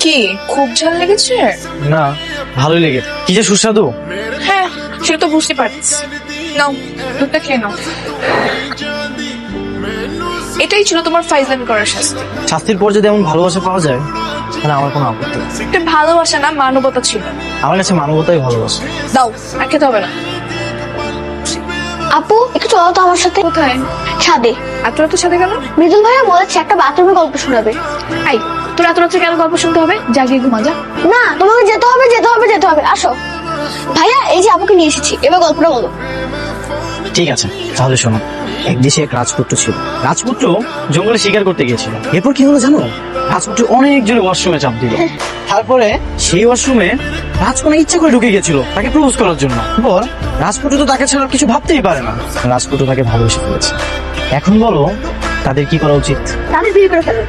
কি খুব ঝাল লেগেছে? না, ভালোই লেগেছে। কি যে সুস্বাদু। হ্যাঁ, সেটা তো বুঝতে পারছি। নাও, দুধটা খেয়ে নাও। এটাই ছিল তোমার ফাইজলামি করার শাস্তি। শাস্তির পর যদি এমন ভালোবাসা পাওয়া যায় তাহলে আমার কোনো আপত্তি নেই। এটা ভালোবাসা না, মানবতা ছিল। আমার কাছে মানবতাই ভালোবাসা। দাও, আর খেতে হবে না। আপু একটু চলো তো আমার সাথে। কোথায়? ছাদে। এত রাতের সাথে কেন? মৃদুল ভাইয়া বলেছে একটা বাথরুমের গল্প শোনাবে। আই, তোর এত রাত্রে কেন গল্প শুনতে হবে? জাগিয়ে ঘুমা যা। না, তোমাকে যেতে হবে যেতে হবে যেতে হবে, আসো। ভাইয়া এই যে আপুকে নিয়ে এসেছি, এবার গল্পটা বলো। ঠিক আছে, তাহলে শোনো। এক দেশে এক রাজপুত্র ছিল। রাজপুত্র জঙ্গলে শিকার করতে গিয়েছিল। এরপর কি হলো জানো? রাজপুত্র অনেক জোরে ওয়াশরুমে চাপ দিল। তারপরে সেই ওয়াশরুমে রাজকন্যা ইচ্ছা করে ঢুকে গেছিল তাকে প্রপোজ করার জন্য। এরপর রাজপুত্র তো তাকে ছাড়া কিছু ভাবতেই পারে না। রাজপুত্র তাকে ভালোবেসে ফেলেছে। এখন বলো তাদের কি করা উচিত? তাদের বিয়ে করে ফেলো।